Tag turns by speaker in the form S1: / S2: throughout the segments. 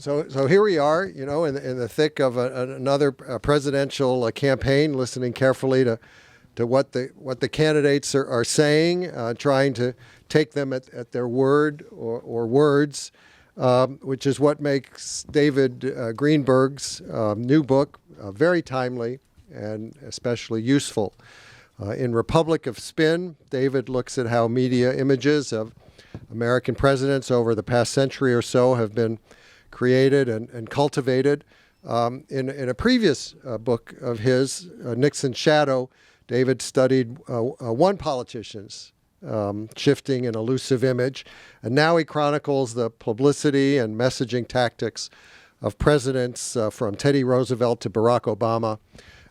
S1: So here we are, in the thick of another presidential campaign, listening carefully to what the candidates are saying, trying to take them at their word or words, which is what makes David Greenberg's new book very timely and especially useful. In Republic of Spin, David looks at how media images of American presidents over the past century or so have been created and cultivated. In a previous book of his, Nixon's Shadow, David studied one politician's shifting and elusive image, and now he chronicles the publicity and messaging tactics of presidents from Teddy Roosevelt to Barack Obama,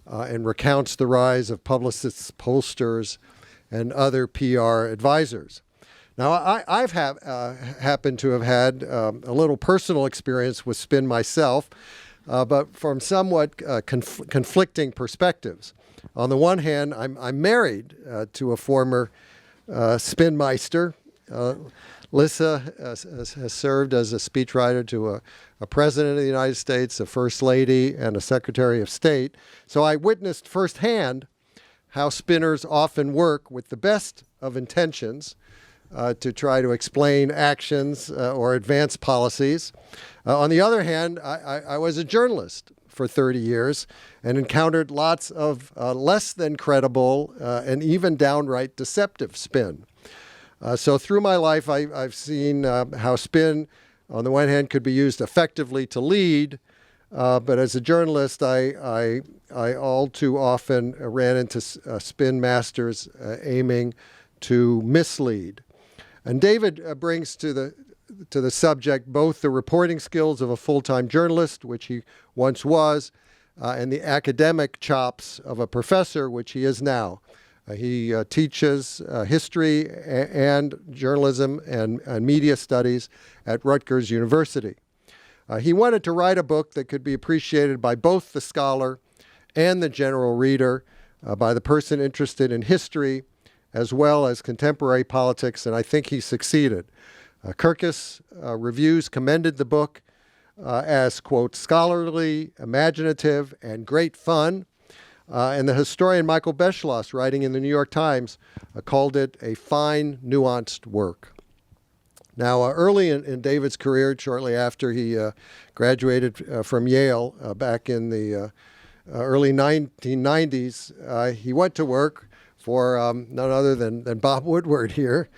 S1: and recounts the rise of publicists, pollsters, and other PR advisors. Now, I've happened to have had a little personal experience with spin myself, but from somewhat conflicting perspectives. On the one hand, I'm married to a former spinmeister. Lissa has served as a speechwriter to a president of the United States, a first lady, and a secretary of state. So I witnessed firsthand how spinners often work with the best of intentions to try to explain actions or advance policies. On the other hand, I was a journalist for 30 years and encountered lots of less than credible and even downright deceptive spin. So through my life, I've seen how spin, on the one hand, could be used effectively to lead, but as a journalist, I all too often ran into spin masters aiming to mislead. And David brings to the subject both the reporting skills of a full-time journalist, which he once was, and the academic chops of a professor, which he is now. He teaches history and journalism and media studies at Rutgers University. He wanted to write a book that could be appreciated by both the scholar and the general reader, by the person interested in history as well as contemporary politics, and I think he succeeded. Kirkus Reviews commended the book as, quote, scholarly, imaginative, and great fun. And the historian Michael Beschloss, writing in the New York Times, called it a fine, nuanced work. Now, early in David's career, shortly after he graduated from Yale back in the early 1990s, he went to work for none other than Bob Woodward here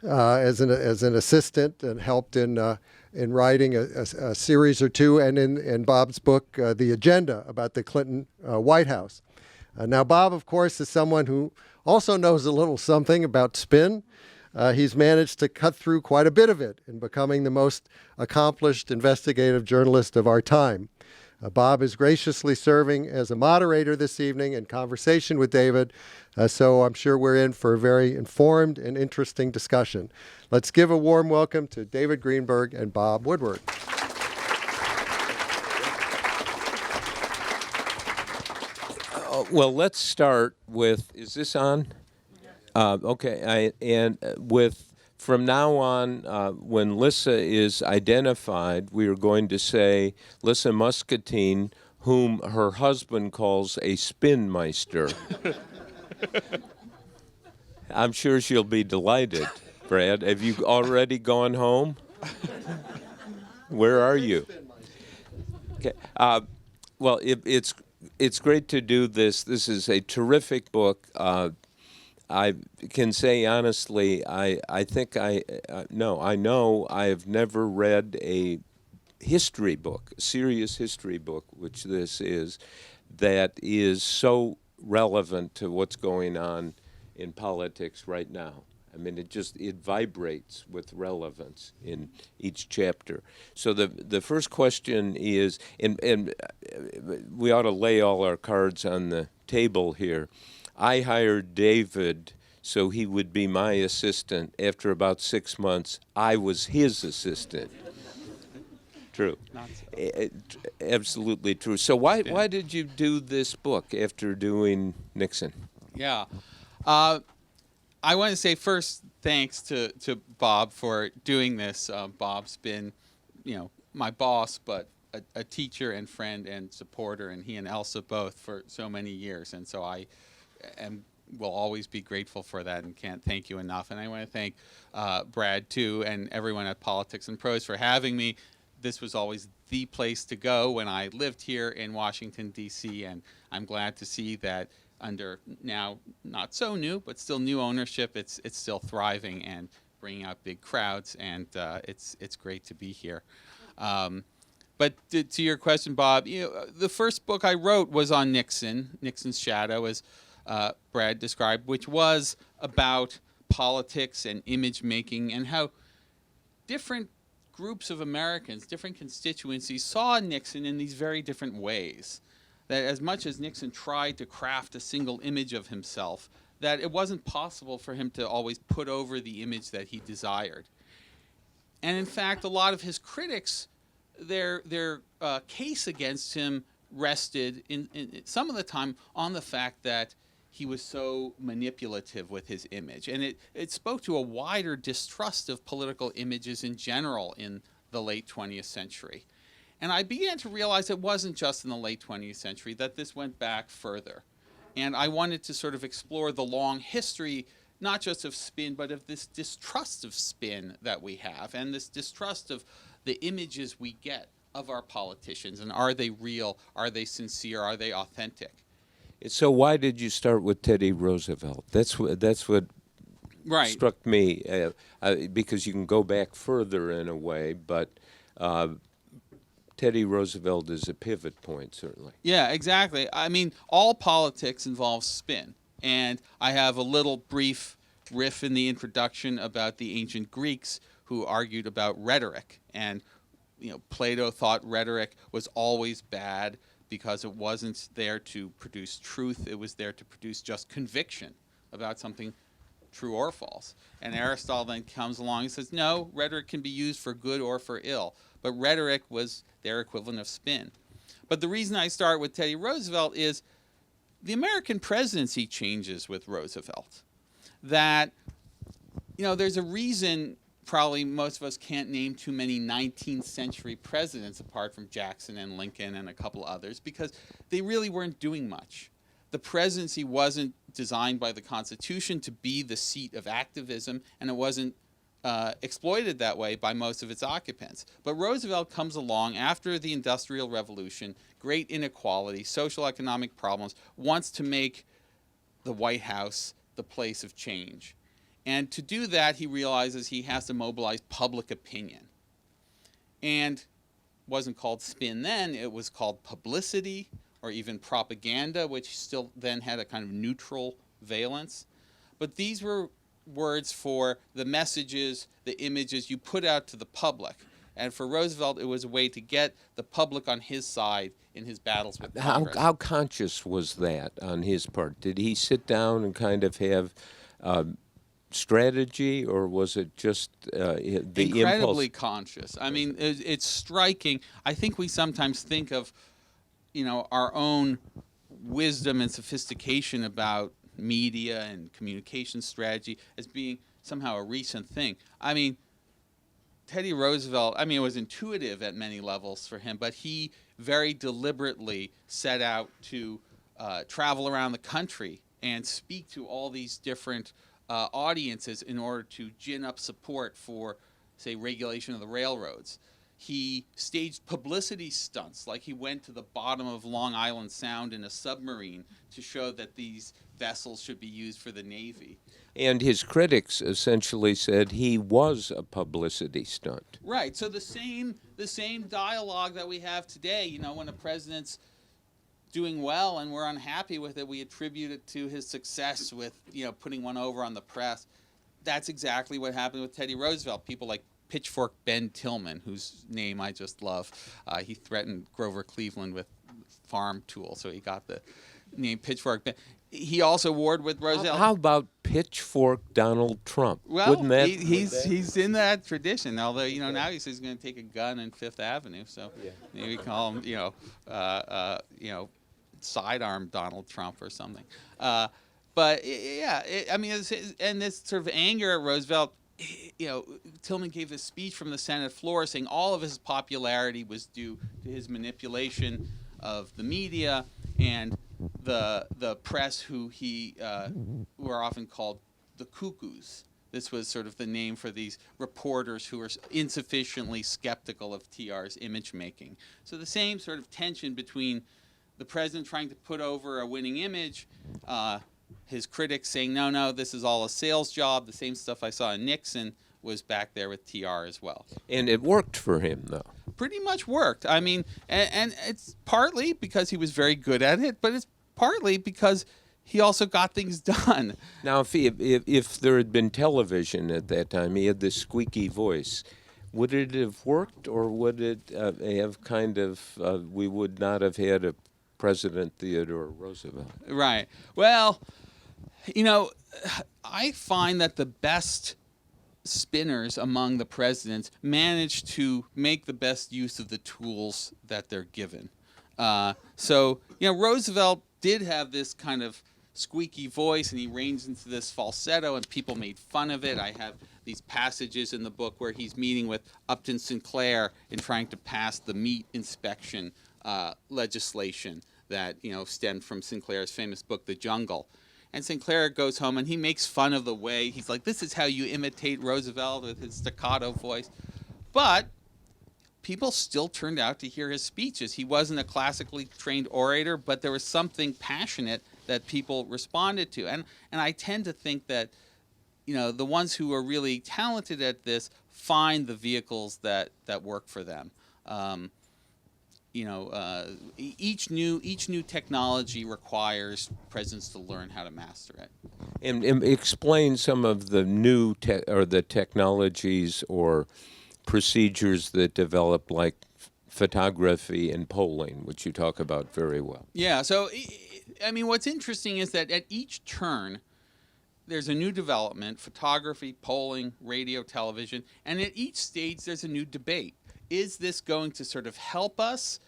S1: as an assistant, and helped in writing a series or two, and in Bob's book, The Agenda, about the Clinton White House. Now, Bob, of course, is someone who also knows a little something about spin. He's managed to cut through quite a bit of it in becoming the most accomplished investigative journalist of our time. Bob is graciously serving as a moderator this evening in conversation with David, so I'm sure we're in for a very informed and interesting discussion. Let's give a warm welcome to David Greenberg and Bob Woodward.
S2: Well, let's start with, is this on? Okay, from now on, when Lissa is identified, we are going to say Lissa Muscatine, whom her husband calls a spinmeister. I'm sure she'll be delighted. Brad, have you already gone home? Where are you? Okay. Well, it's great to do this. This is a terrific book. I can say honestly, I know I have never read a history book, a serious history book, which this is, that is so relevant to what's going on in politics right now. I mean, it vibrates with relevance in each chapter. So the first question is, and we ought to lay all our cards on the table here. I hired David so he would be my assistant. After about 6 months, I was his assistant. True. Absolutely true. So why did you do this book after doing Nixon?
S3: Yeah. I want to say first thanks to Bob for doing this. Bob's been, my boss, but a teacher and friend and supporter, and he and Elsa both for so many years. And so I will always be grateful for that and can't thank you enough. And I want to thank Brad, too, and everyone at Politics and Prose for having me. This was always the place to go when I lived here in Washington, D.C., and I'm glad to see that under now not so new, but still new ownership, it's still thriving and bringing out big crowds, and it's great to be here. But to your question, Bob, the first book I wrote was on Nixon's Shadow, as Brad described, which was about politics and image making and how different groups of Americans, different constituencies, saw Nixon in these very different ways. That as much as Nixon tried to craft a single image of himself, that it wasn't possible for him to always put over the image that he desired. And in fact, a lot of his critics, their case against him rested in some of the time on the fact that he was so manipulative with his image. And it spoke to a wider distrust of political images in general in the late 20th century. And I began to realize it wasn't just in the late 20th century, that this went back further. And I wanted to sort of explore the long history, not just of spin, but of this distrust of spin that we have, and this distrust of the images we get of our politicians. And are they real? Are they sincere? Are they authentic?
S2: So why did you start with Teddy Roosevelt? That's what
S3: Right.
S2: struck me, because you can go back further in a way, but Teddy Roosevelt is a pivot point, certainly.
S3: Yeah, exactly. I mean, all politics involves spin. And I have a little brief riff in the introduction about the ancient Greeks who argued about rhetoric. And, Plato thought rhetoric was always bad because it wasn't there to produce truth. It was there to produce just conviction about something true or false. And Aristotle then comes along and says, no, rhetoric can be used for good or for ill. But rhetoric was their equivalent of spin. But the reason I start with Teddy Roosevelt is the American presidency changes with Roosevelt. That, there's a reason probably most of us can't name too many 19th century presidents apart from Jackson and Lincoln and a couple others, because they really weren't doing much. The presidency wasn't designed by the Constitution to be the seat of activism, and it wasn't exploited that way by most of its occupants. But Roosevelt comes along after the Industrial Revolution, great inequality, social economic problems, wants to make the White House the place of change. And to do that, he realizes he has to mobilize public opinion. And wasn't called spin then, it was called publicity or even propaganda, which still then had a kind of neutral valence. But these were words for the messages, the images you put out to the public. And for Roosevelt, it was a way to get the public on his side in his battles with Congress.
S2: How conscious was that on his part? Did he sit down and kind of have strategy, or was it just the
S3: incredibly
S2: impulse?
S3: Conscious? I mean, it's striking. I think we sometimes think of, our own wisdom and sophistication about media and communication strategy as being somehow a recent thing. I mean, Teddy Roosevelt, it was intuitive at many levels for him, but he very deliberately set out to travel around the country and speak to all these different audiences in order to gin up support for, say, regulation of the railroads. He staged publicity stunts, like he went to the bottom of Long Island Sound in a submarine to show that these vessels should be used for the Navy.
S2: And his critics essentially said he was a publicity stunt.
S3: Right. So the same dialogue that we have today, when a president's doing well and we're unhappy with it, we attribute it to his success with, putting one over on the press. That's exactly what happened with Teddy Roosevelt. People like Pitchfork Ben Tillman, whose name I just love. He threatened Grover Cleveland with farm tools, so he got the name Pitchfork Ben. He also warred with Roosevelt.
S2: How about Pitchfork Donald Trump?
S3: Well,
S2: Wouldn't that,
S3: he's in that tradition. Although now he says he's going to take a gun in Fifth Avenue, so maybe call him sidearm Donald Trump or something. But yeah, and this sort of anger at Roosevelt Tillman gave this speech from the Senate floor saying all of his popularity was due to his manipulation of the media and the press, who are often called the cuckoos. This was sort of the name for these reporters who were insufficiently skeptical of TR's image making. So the same sort of tension between the president trying to put over a winning image, his critics saying, no, this is all a sales job. The same stuff I saw in Nixon was back there with TR as well.
S2: And it worked for him, though.
S3: Pretty much worked. I mean, and it's partly because he was very good at it, but it's partly because he also got things done.
S2: Now, if there had been television at that time, he had this squeaky voice. Would it have worked, or would it have kind of, we would not have had a President Theodore Roosevelt?
S3: Right. Well, I find that the best spinners among the presidents manage to make the best use of the tools that they're given. Roosevelt did have this kind of squeaky voice, and he ranged into this falsetto, and people made fun of it. I have these passages in the book where he's meeting with Upton Sinclair and trying to pass the meat inspection legislation that stemmed from Sinclair's famous book, The Jungle. And Sinclair goes home and he makes fun of the way he's like, this is how you imitate Roosevelt with his staccato voice. But people still turned out to hear his speeches. He wasn't a classically trained orator, but there was something passionate that people responded to. And I tend to think that, the ones who are really talented at this find the vehicles that work for them. Each new technology requires presidents to learn how to master it.
S2: And explain some of the new the technologies or procedures that develop, like photography and polling, which you talk about very well.
S3: Yeah. So, what's interesting is that at each turn, there's a new development: photography, polling, radio, television, and at each stage, there's a new debate. Is this going to sort of help us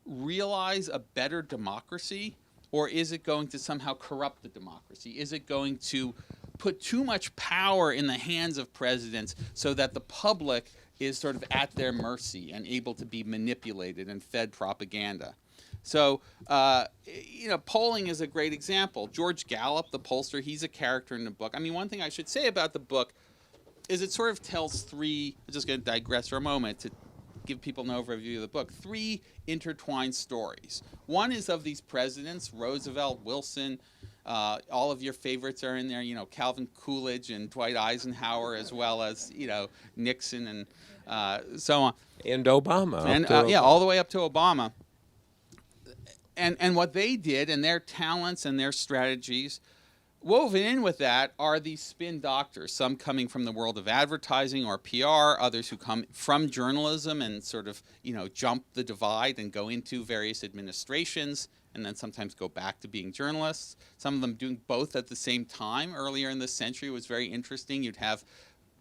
S3: realize a better democracy, or is it going to somehow corrupt the democracy? Is it going to put too much power in the hands of presidents so that the public is sort of at their mercy and able to be manipulated and fed propaganda? So, polling is a great example. George Gallup, the pollster, he's a character in the book. One thing I should say about the book is it sort of tells I'm just going to digress for a moment to give people an overview of the book, 3 intertwined stories. One is of these presidents, Roosevelt, Wilson, all of your favorites are in there, Calvin Coolidge and Dwight Eisenhower, as well as, Nixon and so on.
S2: And Obama.
S3: All the way up to Obama. And what they did, and their talents and their strategies, woven in with that are these spin doctors, some coming from the world of advertising or PR, others who come from journalism and sort of, jump the divide and go into various administrations and then sometimes go back to being journalists. Some of them doing both at the same time. Earlier in this century, it was very interesting. You'd have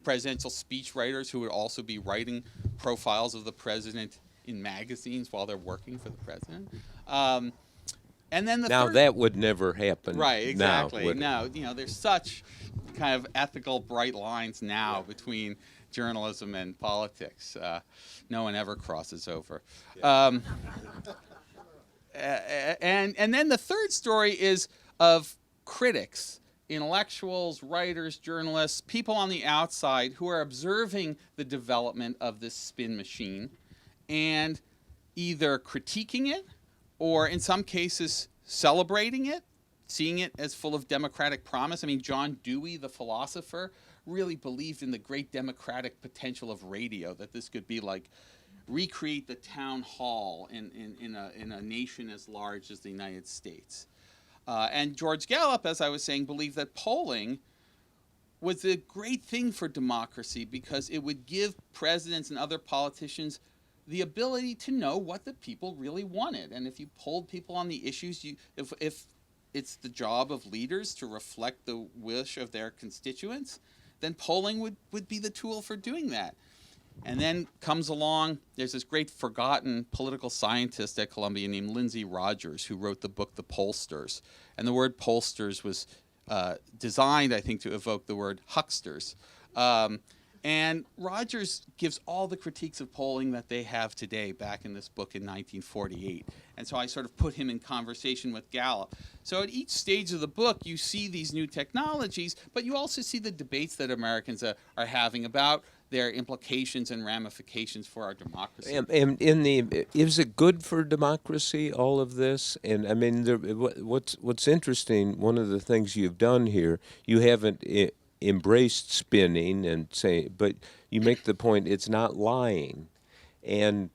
S3: presidential speechwriters who would also be writing profiles of the president in magazines while they're working for the president. And then
S2: that would never happen.
S3: Right, exactly.
S2: Now,
S3: there's such kind of ethical bright lines now between journalism and politics. No one ever crosses over. And then the third story is of critics, intellectuals, writers, journalists, people on the outside who are observing the development of this spin machine and either critiquing it, or in some cases celebrating it, seeing it as full of democratic promise. John Dewey, the philosopher, really believed in the great democratic potential of radio, that this could be like recreate the town hall in a nation as large as the United States. And George Gallup, as I was saying, believed that polling was a great thing for democracy because it would give presidents and other politicians the ability to know what the people really wanted. And if you polled people on the issues, if it's the job of leaders to reflect the wish of their constituents, then polling would be the tool for doing that. And then comes along, there's this great forgotten political scientist at Columbia named Lindsay Rogers, who wrote the book The Pollsters. And the word pollsters was designed, I think, to evoke the word hucksters. And Rogers gives all the critiques of polling that they have today back in this book in 1948. And so I sort of put him in conversation with Gallup. So at each stage of the book, you see these new technologies, but you also see the debates that Americans are having about their implications and ramifications for our democracy.
S2: And is it good for democracy, all of this? And I mean, what's interesting, one of the things you've done here, you haven't embraced spinning and say, but you make the point it's not lying, and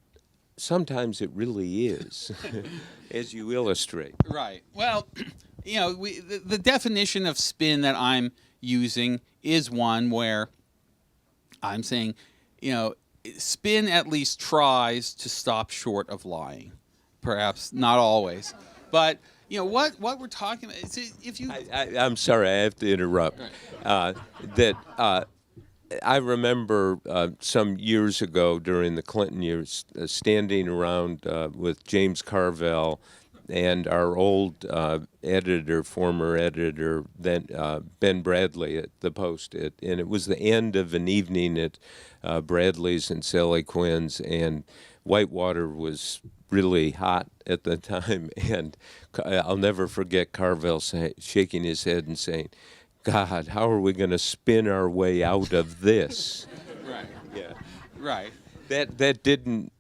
S2: sometimes it really is, as you illustrate.
S3: Right. Well, the definition of spin that I'm using is one where I'm saying, spin at least tries to stop short of lying. Perhaps not always, but what we're talking about is if you.
S2: I'm sorry, I have to interrupt. Right. I remember some years ago during the Clinton years, standing around with James Carville and our old former editor, then Ben Bradley at the Post, and it was the end of an evening at Bradley's and Sally Quinn's, and Whitewater was really hot at the time, and I'll never forget Carville shaking his head and saying, "God, how are we going to spin our way out of this?"
S3: Right.
S2: Yeah.
S3: Right.
S2: That didn't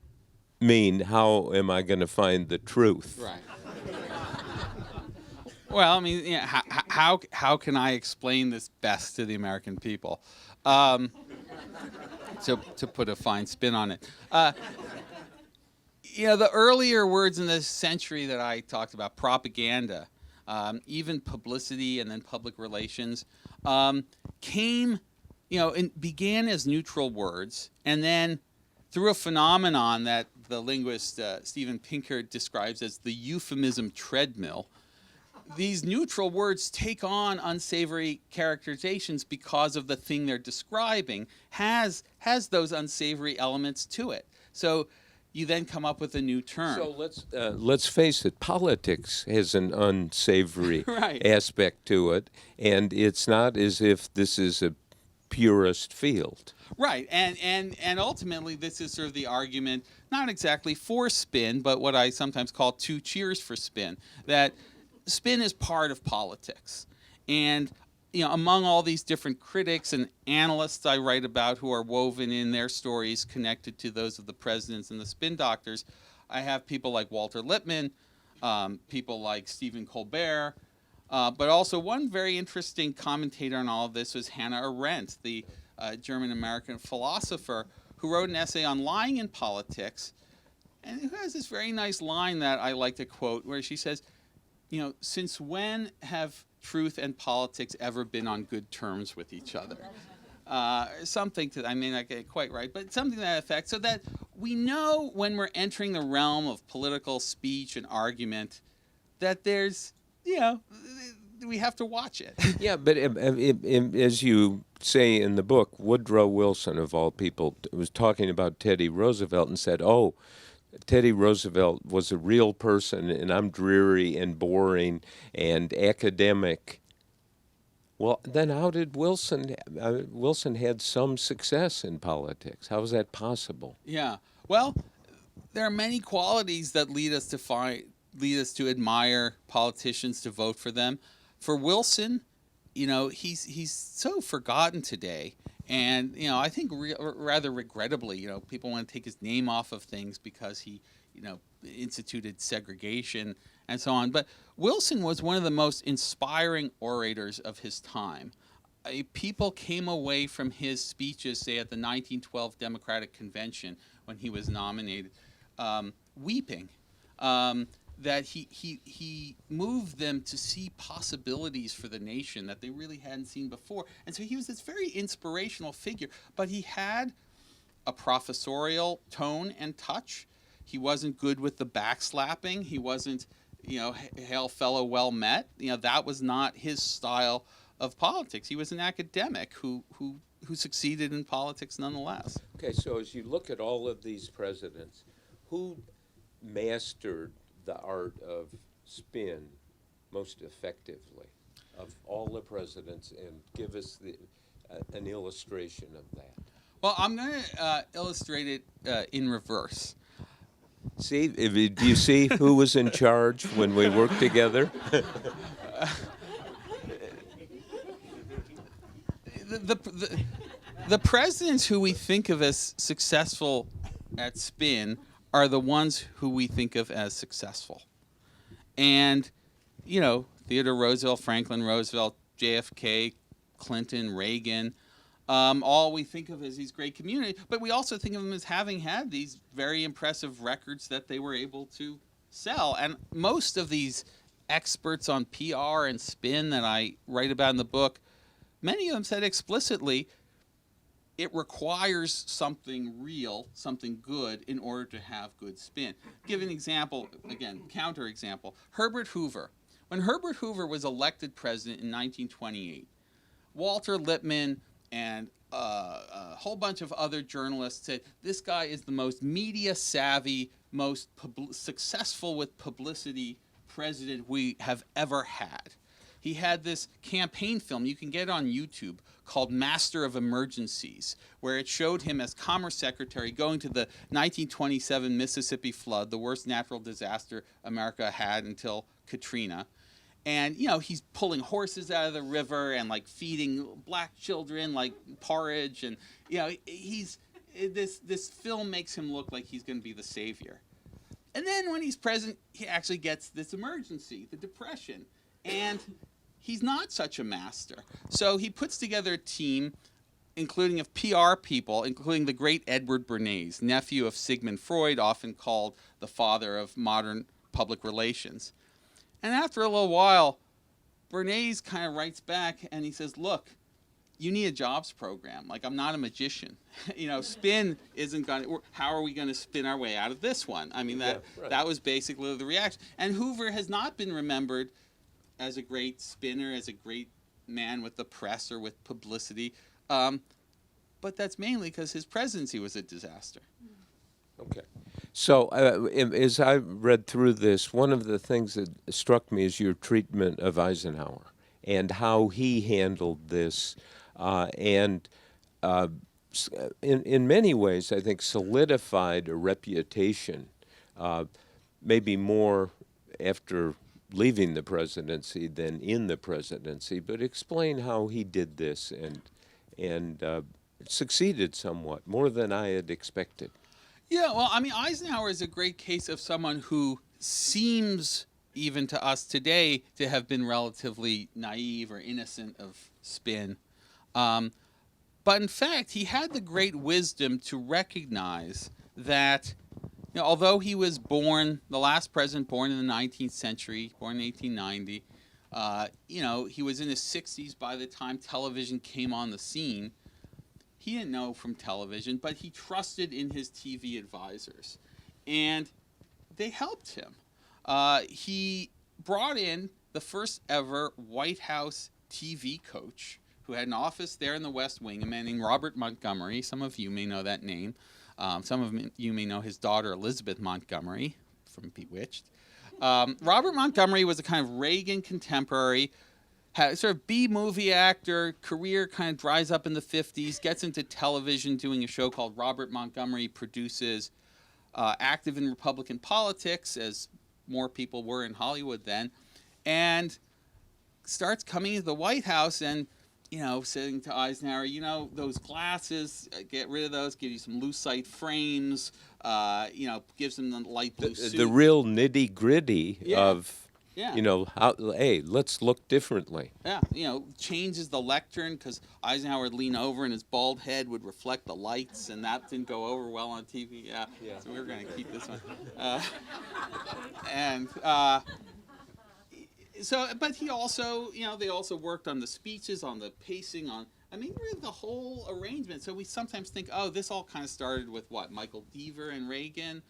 S2: mean how am I going to find the truth.
S3: Right. Well, I mean, how can I explain this best to the American people? To put a fine spin on it. The earlier words in this century that I talked about, propaganda, even publicity and then public relations, came, and began as neutral words, and then through a phenomenon that the linguist Steven Pinker describes as the euphemism treadmill, these neutral words take on unsavory characterizations because of the thing they're describing has those unsavory elements to it. So you then come up with a new term.
S2: So let's face it, politics has an unsavory
S3: Right.
S2: aspect to it, and it's not as if this is a purist field.
S3: Right, and ultimately this is sort of the argument, not exactly for spin, but what I sometimes call two cheers for spin, that spin is part of politics. And among all these different critics and analysts I write about who are woven in their stories connected to those of the presidents and the spin doctors, I have people like Walter Lippmann, people like Stephen Colbert, but also one very interesting commentator on all of this was Hannah Arendt, the German-American philosopher, who wrote an essay on lying in politics, and who has this very nice line that I like to quote, where she says, since when have truth and politics ever been on good terms with each other? Something to, I may not get it quite right, but something to that effect, so that we know when we're entering the realm of political speech and argument that there's, we have to watch it.
S2: Yeah, but as you say in the book, Woodrow Wilson, of all people, was talking about Teddy Roosevelt and said, "Oh, Teddy Roosevelt was a real person, and I'm dreary and boring and academic." Well, then how did Wilson had some success in politics? How is that possible?
S3: Yeah. Well, there are many qualities that lead us to admire politicians, to vote for them. For Wilson, he's so forgotten today. And, I think rather regrettably, people want to take his name off of things because he, instituted segregation and so on. But Wilson was one of the most inspiring orators of his time. People came away from his speeches, say at the 1912 Democratic Convention when he was nominated, weeping. That he moved them to see possibilities for the nation that they really hadn't seen before. And so he was this very inspirational figure, but he had a professorial tone and touch. He wasn't good with the backslapping. He wasn't, hail fellow, well met. That was not his style of politics. He was an academic who succeeded in politics nonetheless.
S2: Okay, so as you look at all of these presidents, who mastered the art of spin most effectively of all the presidents, and give us an illustration of that?
S3: Well, I'm going to illustrate it in reverse.
S2: See, do you see who was in charge when we worked together?
S3: The presidents who we think of as successful at spin are the ones who we think of as successful. And, Theodore Roosevelt, Franklin Roosevelt, JFK, Clinton, Reagan, all we think of as these great communities, but we also think of them as having had these very impressive records that they were able to sell. And most of these experts on PR and spin that I write about in the book, many of them said explicitly, it requires something real, something good, in order to have good spin. Give an example, again, counterexample. Herbert Hoover. When Herbert Hoover was elected president in 1928, Walter Lippmann and a whole bunch of other journalists said, this guy is the most media-savvy, most successful with publicity president we have ever had. He had this campaign film, you can get it on YouTube, called Master of Emergencies, where it showed him as Commerce Secretary going to the 1927 Mississippi flood, the worst natural disaster America had until Katrina. And, he's pulling horses out of the river and, feeding black children, porridge. And, this film makes him look like he's going to be the savior. And then when he's president, he actually gets this emergency, the Depression. And he's not such a master. So he puts together a team, including of PR people, including the great Edward Bernays, nephew of Sigmund Freud, often called the father of modern public relations. And after a little while, Bernays kind of writes back and he says, look, you need a jobs program. I'm not a magician. Spin isn't going to, how are we going to spin our way out of this one? I mean, that was basically the reaction. And Hoover has not been remembered as a great spinner, as a great man with the press or with publicity. But that's mainly because his presidency was a disaster.
S2: Okay. So as I read through this, one of the things that struck me is your treatment of Eisenhower and how he handled this and in many ways, I think, solidified a reputation, maybe more after leaving the presidency than in the presidency, but explain how he did this and succeeded somewhat, more than I had expected.
S3: Yeah, well, Eisenhower is a great case of someone who seems, even to us today, to have been relatively naive or innocent of spin. But in fact, he had the great wisdom to recognize that, although he was born, the last president born in the 19th century, born in 1890, he was in his 60s by the time television came on the scene. He didn't know from television, but he trusted in his TV advisors. And they helped him. He brought in the first ever White House TV coach who had an office there in the West Wing, a man named Robert Montgomery. Some of you may know that name. Some of you may know his daughter, Elizabeth Montgomery, from Bewitched. Robert Montgomery was a kind of Reagan contemporary, sort of B-movie actor, career kind of dries up in the 50s, gets into television doing a show called Robert Montgomery Produces, active in Republican politics, as more people were in Hollywood then, and starts coming to the White House and, saying to Eisenhower, those glasses, get rid of those, give you some lucite frames, gives him the light blue suit.
S2: The real nitty-gritty of...
S3: Yeah.
S2: Let's look differently.
S3: Yeah, changes the lectern because Eisenhower would lean over and his bald head would reflect the lights, and that didn't go over well on TV. Yeah. So we were going to keep this one. But he also, they also worked on the speeches, on the pacing, really the whole arrangement. So we sometimes think, this all kind of started with what, Michael Deaver and Reagan,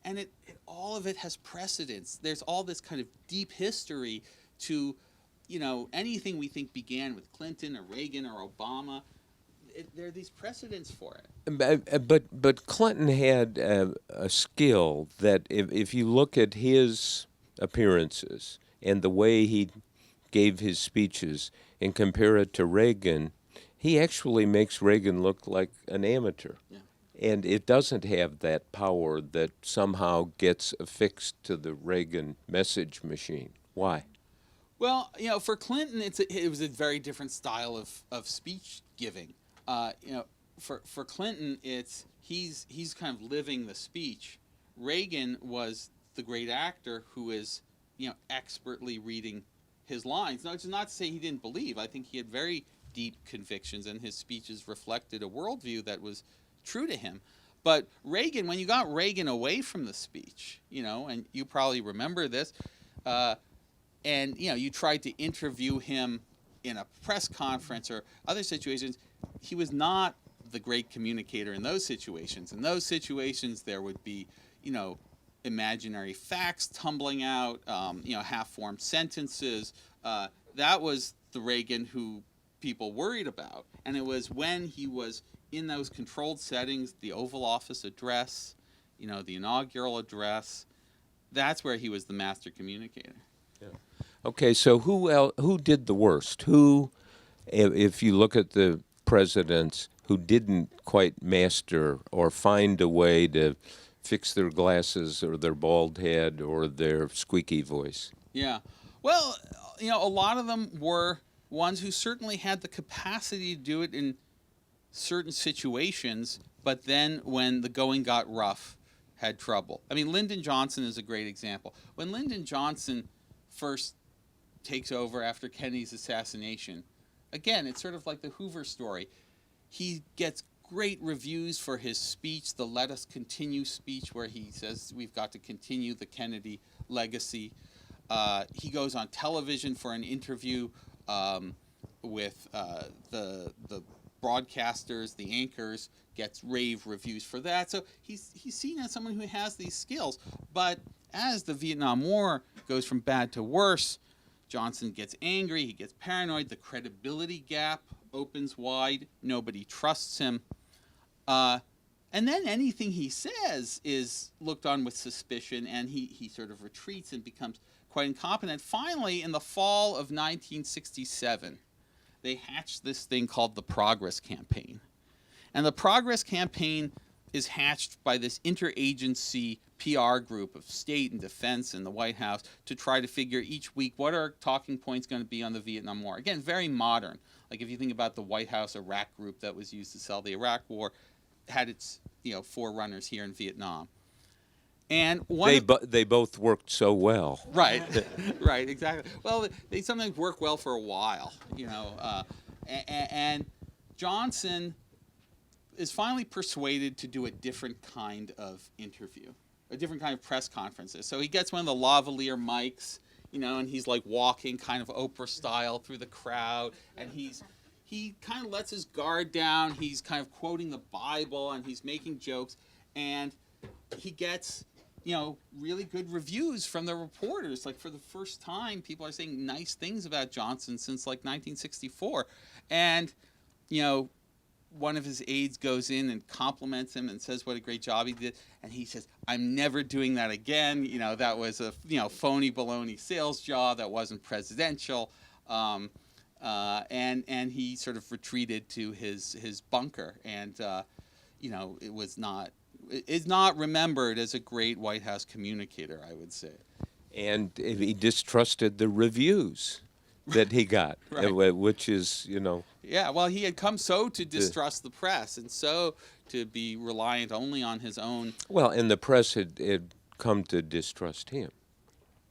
S3: and all of it has precedence. There's all this kind of deep history to, anything we think began with Clinton or Reagan or Obama. There are these precedents for it.
S2: But Clinton had a skill that if you look at his appearances and the way he gave his speeches and compare it to Reagan, he actually makes Reagan look like an amateur.
S3: Yeah.
S2: And it doesn't have that power that somehow gets affixed to the Reagan message machine. Why?
S3: Well, for Clinton, it was a very different style of speech giving. For Clinton, he's kind of living the speech. Reagan was the great actor who is, expertly reading his lines. Now, it's not to say he didn't believe. I think he had very deep convictions, and his speeches reflected a worldview that was true to him. But Reagan, when you got Reagan away from the speech, and you probably remember this, and you tried to interview him in a press conference or other situations, he was not the great communicator in those situations. In those situations, there would be, imaginary facts tumbling out, half-formed sentences. That was the Reagan who people worried about. And it was when he was in those controlled settings, the Oval Office address, the inaugural address, that's where he was the master communicator.
S2: Yeah. Okay, so who did the worst? Who, if you look at the presidents who didn't quite master or find a way to fix their glasses or their bald head or their squeaky voice?
S3: Yeah. Well, a lot of them were ones who certainly had the capacity to do it in certain situations, but then when the going got rough, had trouble. I mean, Lyndon Johnson is a great example. When Lyndon Johnson first takes over after Kennedy's assassination, again, it's sort of like the Hoover story. He gets great reviews for his speech, the Let Us Continue speech, where he says we've got to continue the Kennedy legacy. He goes on television for an interview with the broadcasters, the anchors, gets rave reviews for that. So he's seen as someone who has these skills. But as the Vietnam War goes from bad to worse, Johnson gets angry, he gets paranoid, the credibility gap opens wide, nobody trusts him. And then anything he says is looked on with suspicion, and he sort of retreats and becomes quite incompetent. Finally, in the fall of 1967, they hatched this thing called the Progress Campaign. And the Progress Campaign is hatched by this interagency PR group of state and defense and the White House to try to figure each week what are talking points going to be on the Vietnam War. Again, very modern. Like if you think about the White House Iraq group that was used to sell the Iraq War, had its forerunners here in Vietnam. And
S2: they both worked so well.
S3: Right, right, exactly. Well, they sometimes work well for a while, and Johnson is finally persuaded to do a different kind of interview, a different kind of press conferences. So he gets one of the lavalier mics, and he's like walking kind of Oprah style through the crowd, and he kind of lets his guard down. He's kind of quoting the Bible, and he's making jokes, and he gets really good reviews from the reporters. Like for the first time, people are saying nice things about Johnson since like 1964. And, one of his aides goes in and compliments him and says what a great job he did. And he says, I'm never doing that again. That was a, phony baloney sales job. That wasn't presidential. And he sort of retreated to his bunker. And, it was not... is not remembered as a great White House communicator, I would say.
S2: And he distrusted the reviews that he got,
S3: right.
S2: Which is,
S3: Yeah, well, he had come so to distrust the press and so to be reliant only on his own.
S2: Well, and the press had come to distrust him.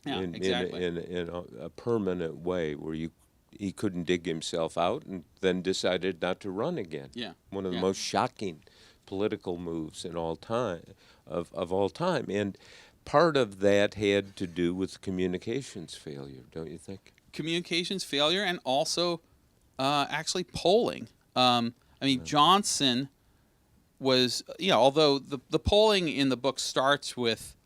S3: Yeah, exactly.
S2: In a permanent way where he couldn't dig himself out and then decided not to run again.
S3: Yeah.
S2: One of the most shocking political moves in all time of all time, and part of that had to do with communications failure, don't you think? Communications
S3: failure, and also actually polling. Johnson was, although the polling in the book starts with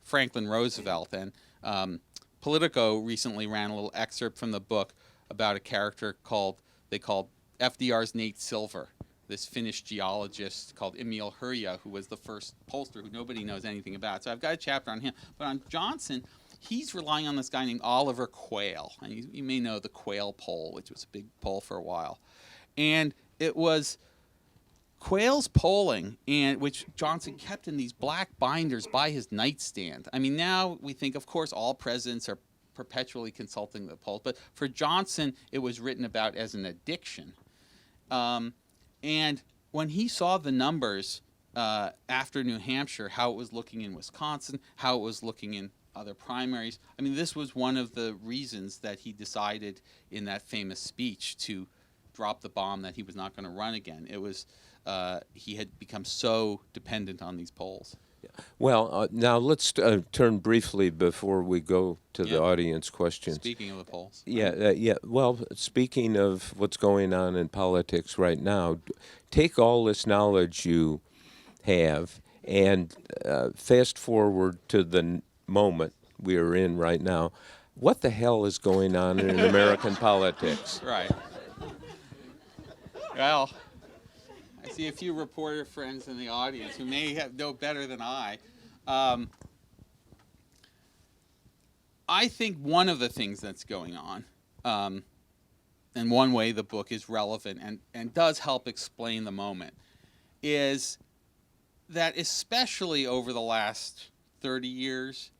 S3: Franklin Roosevelt, and Politico recently ran a little excerpt from the book about a character they called FDR's Nate Silver, this Finnish geologist called Emil Hurja, who was the first pollster who nobody knows anything about. So I've got a chapter on him. But on Johnson, he's relying on this guy named Oliver Quayle. And you may know the Quayle poll, which was a big poll for a while. And it was Quayle's polling, and which Johnson kept in these black binders by his nightstand. I mean, now we think, of course, all presidents are perpetually consulting the polls, but for Johnson, it was written about as an addiction. And when he saw the numbers after New Hampshire, how it was looking in Wisconsin, how it was looking in other primaries, I mean, this was one of the reasons that he decided in that famous speech to drop the bomb that he was not going to run again. It was he had become so dependent on these polls.
S2: Well, now let's turn briefly before we go to the audience questions.
S3: Speaking of the polls.
S2: Yeah. Well, speaking of what's going on in politics right now, take all this knowledge you have and fast forward to the moment we are in right now. What the hell is going on in American politics?
S3: Right. Well, I see a few reporter friends in the audience who may know better than I. I think one of the things that's going on, and one way the book is relevant and does help explain the moment, is that especially over the last 30 years,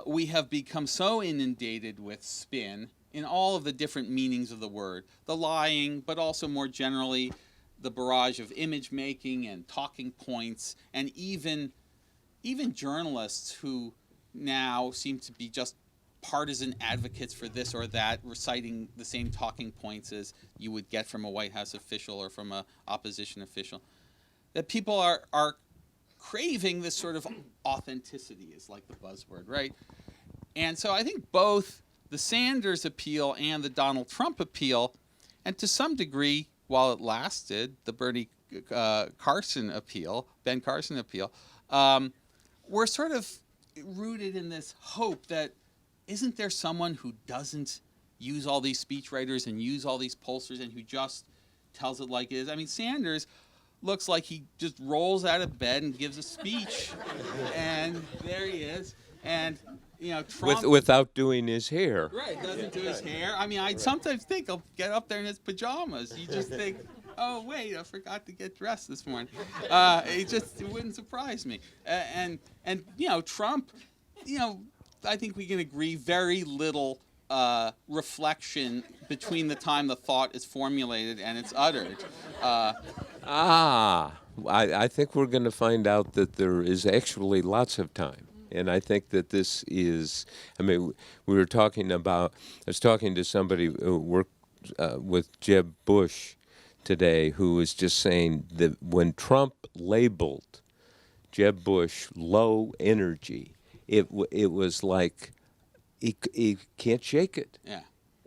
S3: we have become so inundated with spin in all of the different meanings of the word, the lying, but also more generally, the barrage of image making and talking points, and even journalists who now seem to be just partisan advocates for this or that, reciting the same talking points as you would get from a White House official or from an opposition official. That people are craving this sort of authenticity is like the buzzword, right? And so I think both the Sanders appeal and the Donald Trump appeal, and to some degree, while it lasted, the Bernie Carson appeal, Ben Carson appeal, were sort of rooted in this hope that isn't there someone who doesn't use all these speechwriters and use all these pollsters and who just tells it like it is? I mean, Sanders looks like he just rolls out of bed and gives a speech, and there he is. And you know, Trump
S2: Without doing his hair.
S3: Right, doesn't do his hair. I mean, I sometimes think he'll get up there in his pajamas. You just think, oh wait, I forgot to get dressed this morning. It wouldn't surprise me. And you know, Trump, you know, I think we can agree very little reflection between the time the thought is formulated and it's uttered.
S2: I think we're going to find out that there is actually lots of time. And I think that this is, I mean, I was talking to somebody who worked with Jeb Bush today who was just saying that when Trump labeled Jeb Bush low energy, it was like he can't shake it.
S3: Yeah.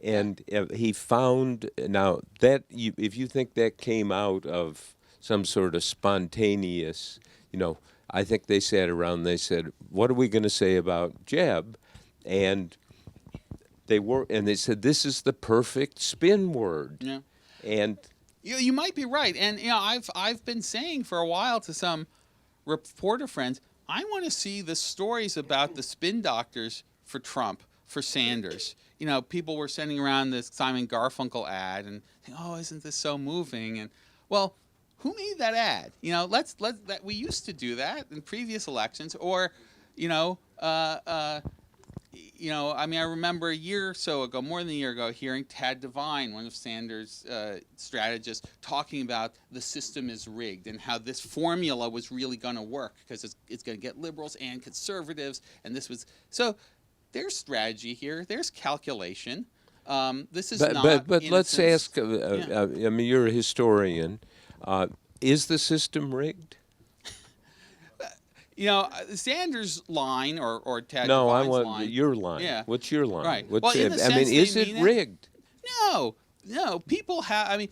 S2: And he found, now that, if you think that came out of some sort of spontaneous, you know, I think they sat around and they said, what are we going to say about Jeb? And they said, this is the perfect spin word.
S3: Yeah.
S2: And
S3: you might be right. And you know, I've been saying for a while to some reporter friends, I want to see the stories about the spin doctors for Trump, for Sanders. You know, people were sending around this Simon Garfunkel ad and think, oh, isn't this so moving? And well, who made that ad? You know, we used to do that in previous elections, or, you know, I mean, I remember a year or so ago, more than a year ago, hearing Tad Devine, one of Sanders' strategists, talking about the system is rigged and how this formula was really going to work because it's going to get liberals and conservatives, and this was so. There's strategy here. There's calculation. This is not.
S2: But let's ask. I mean, you're a historian. Is the system rigged?
S3: You know, Sanders' line or Tad
S2: No,
S3: Devine's
S2: I want
S3: line.
S2: your line.
S3: Yeah.
S2: What's your line?
S3: Right.
S2: What's
S3: Well, in the
S2: I mean,
S3: sense
S2: is
S3: they
S2: it
S3: mean it.
S2: rigged?
S3: No. People have. I mean,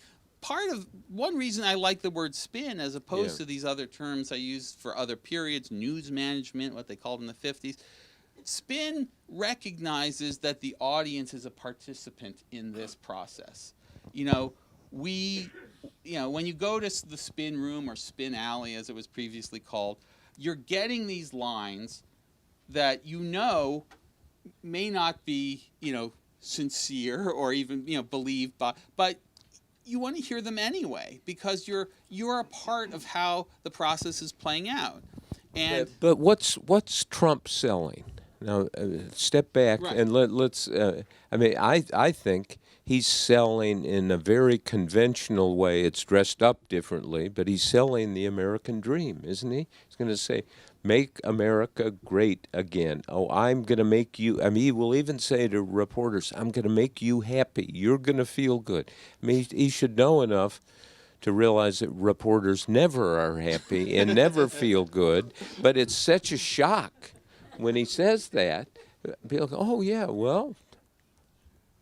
S3: one reason I like the word spin as opposed to these other terms I use for other periods, news management, what they called in the 50s. Spin recognizes that the audience is a participant in this process. You know, when you go to the spin room or spin alley, as it was previously called, you're getting these lines that you know may not be, you know, sincere or even, you know, believed by, but you want to hear them anyway because you're a part of how the process is playing out. And
S2: but what's Trump selling? Now, step back
S3: Right.
S2: and let's. I mean, I think he's selling in a very conventional way. It's dressed up differently, but he's selling the American dream, isn't he? He's going to say, "Make America great again." Oh, I'm going to make you. I mean, he will even say to reporters, "I'm going to make you happy. You're going to feel good." I mean, he should know enough to realize that reporters never are happy and never feel good. But it's such a shock when he says that. People go, "Oh yeah, well,"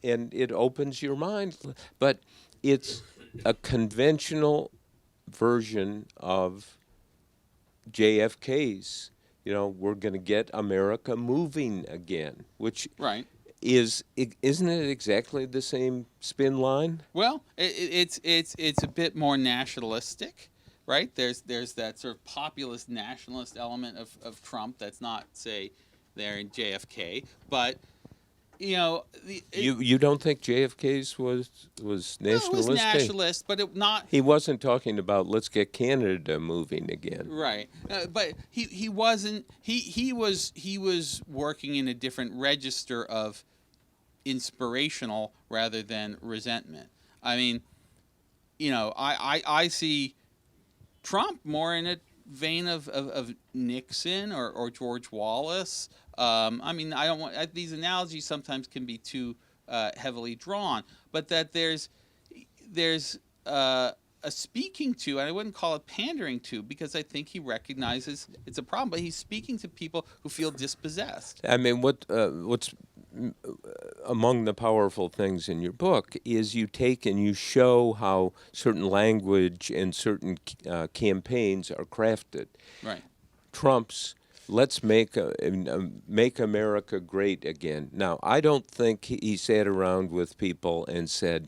S2: and it opens your mind. But it's a conventional version of JFK's. We're going to get America moving again, which
S3: right.
S2: isn't it exactly the same spin line?
S3: Well, it's a bit more nationalistic, right? There's that sort of populist nationalist element of Trump that's not, say, there in JFK, but
S2: You don't think JFK's was nationalistic?
S3: it was nationalist, but it not.
S2: He wasn't talking about let's get Canada moving again.
S3: Right, but he wasn't. He was working in a different register of inspirational rather than resentment. I mean, I see Trump more in a vein of Nixon or George Wallace. I mean, I don't want these analogies sometimes can be too heavily drawn, but that there's a speaking to, and I wouldn't call it pandering to, because I think he recognizes it's a problem, but he's speaking to people who feel dispossessed.
S2: I mean, what's among the powerful things in your book is you take and you show how certain language and certain campaigns are crafted.
S3: Right.
S2: Trump's "Let's make America great again." Now, I don't think he sat around with people and said,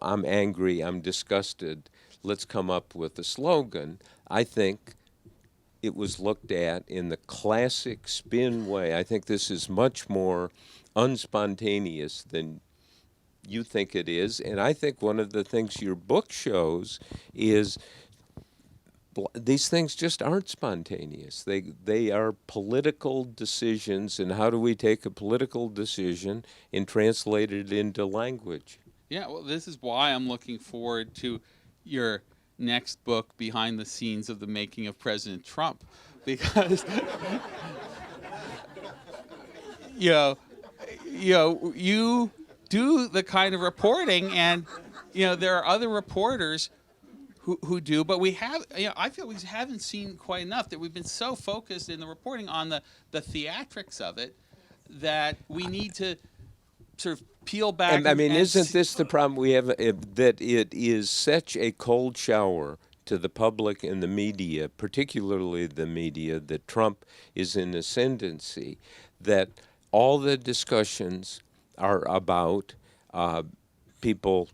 S2: "I'm angry, I'm disgusted, let's come up with a slogan." I think it was looked at in the classic spin way. I think this is much more unspontaneous than you think it is. And I think one of the things your book shows is these things just aren't spontaneous. They are political decisions, and how do we take a political decision and translate it into language?
S3: Yeah, well, this is why I'm looking forward to your next book, Behind the Scenes of the Making of President Trump, because you do the kind of reporting, and there are other reporters who do, but we have, I feel we haven't seen quite enough, that we've been so focused in the reporting on the theatrics of it that we need to sort of peel back.
S2: And I mean, isn't this the problem we have, that it is such a cold shower to the public and the media, particularly the media, that Trump is in ascendancy, that all the discussions are about people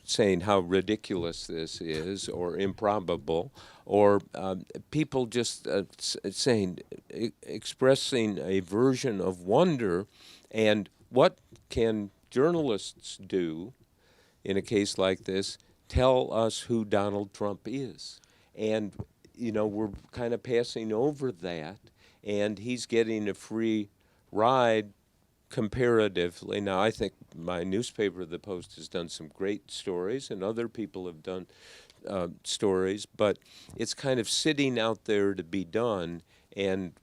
S2: saying how ridiculous this is or improbable, or people just expressing a version of wonder. And what can journalists do in a case like this? Tell us who Donald Trump is. And, we're kind of passing over that, and he's getting a free ride comparatively. Now, I think my newspaper, The Post, has done some great stories, and other people have done stories, but it's kind of sitting out there to be done. And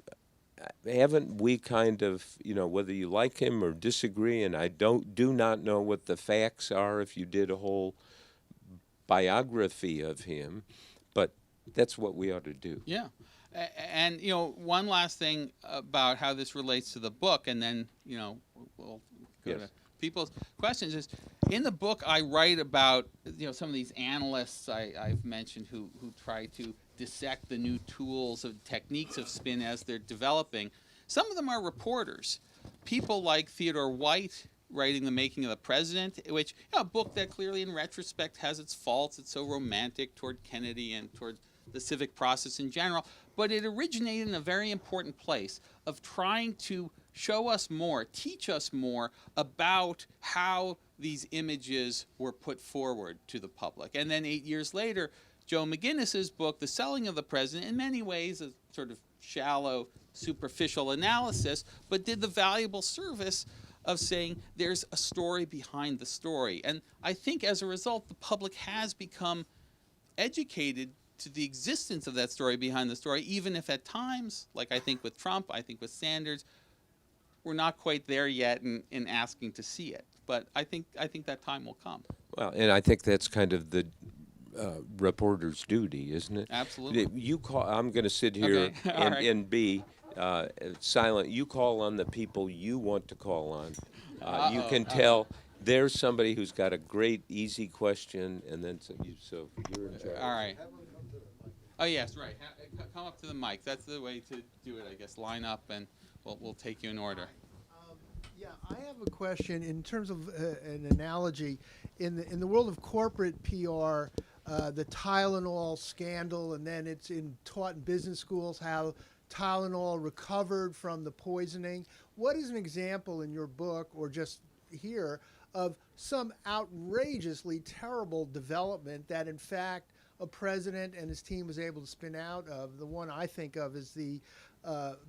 S2: haven't we kind of, whether you like him or disagree, and I do not know what the facts are if you did a whole biography of him, but that's what we ought to do.
S3: Yeah. And, one last thing about how this relates to the book, and then, we'll go to people's questions, is in the book I write about, some of these analysts I've mentioned who try to dissect the new tools and techniques of spin as they're developing. Some of them are reporters. People like Theodore White writing The Making of the President, which, a book that clearly in retrospect has its faults. It's so romantic toward Kennedy and toward the civic process in general, but it originated in a very important place of trying to show us more, teach us more about how these images were put forward to the public. And then 8 years later, Joe McGinnis's book, The Selling of the President, in many ways a sort of shallow, superficial analysis, but did the valuable service of saying there's a story behind the story. And I think as a result, the public has become educated to the existence of that story behind the story, even if at times, like I think with Trump, I think with Sanders, we're not quite there yet in asking to see it. But I think that time will come.
S2: Well, and I think that's kind of the reporter's duty, isn't it?
S3: Absolutely.
S2: You call. I'm going to sit here
S3: Okay. All right.
S2: and be silent. You call on the people you want to call on. You can tell there's somebody who's got a great, easy question, and then so you're in charge.
S3: All right. Oh, yes, right. Come up to the mic. That's the way to do it, I guess. Line up, and we'll take you in order.
S4: Yeah, I have a question in terms of an analogy. In the world of corporate PR, the Tylenol scandal, and then it's taught in business schools how Tylenol recovered from the poisoning. What is an example in your book, or just here, of some outrageously terrible development that, in fact, a president and his team was able to spin out of? The one I think of is the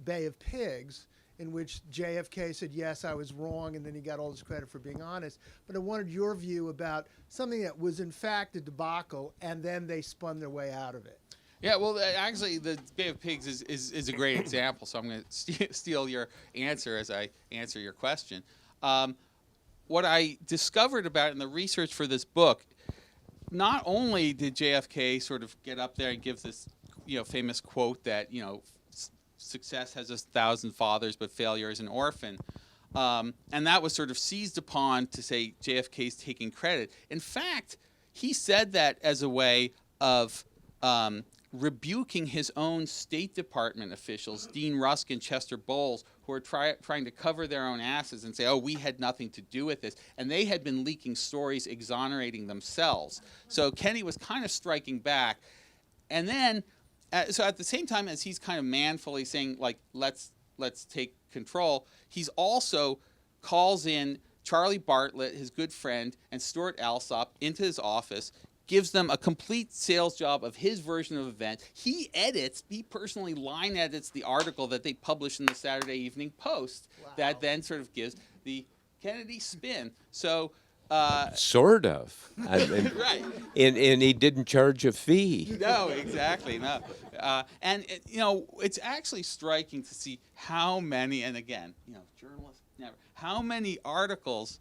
S4: Bay of Pigs, in which JFK said, yes, I was wrong, and then he got all this credit for being honest. But I wanted your view about something that was, in fact, a debacle, and then they spun their way out of it.
S3: Yeah, well, actually, the Bay of Pigs is a great example, so I'm going to steal your answer as I answer your question. What I discovered about in the research for this book, not only did JFK sort of get up there and give this famous quote that, success has 1,000 fathers, but failure is an orphan. And that was sort of seized upon to say JFK's taking credit. In fact, he said that as a way of rebuking his own State Department officials, Dean Rusk and Chester Bowles, who were trying to cover their own asses and say, oh, we had nothing to do with this. And they had been leaking stories exonerating themselves. So Kennedy was kind of striking back. And then, so at the same time as he's kind of manfully saying, like, let's take control, he's also calls in Charlie Bartlett, his good friend, and Stuart Alsop into his office, gives them a complete sales job of his version of events. He personally line edits the article that they published in the Saturday Evening Post. Wow. That then sort of gives the Kennedy spin. So
S2: sort of. I mean,
S3: right.
S2: And he didn't charge a fee.
S3: No, exactly. No. And it's actually striking to see how many, and again, journalists never, how many articles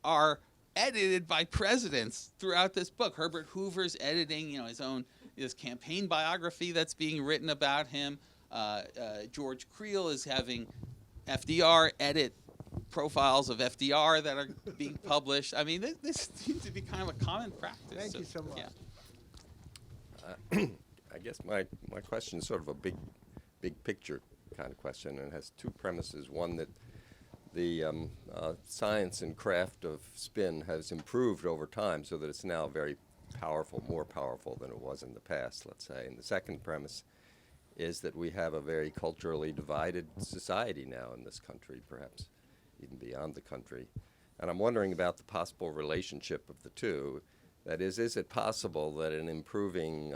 S3: are edited by presidents throughout this book. Herbert Hoover's editing, his campaign biography that's being written about him. George Creel is having FDR edit profiles of FDR that are being published. I mean, this seems to be kind of a common practice.
S4: Thank you so much.
S3: Yeah.
S5: I guess my question is sort of a big picture kind of question, and it has two premises. One, that the science and craft of spin has improved over time so that it's now very powerful, more powerful than it was in the past, let's say. And the second premise is that we have a very culturally divided society now in this country, perhaps even beyond the country. And I'm wondering about the possible relationship of the two. That is it possible that an improving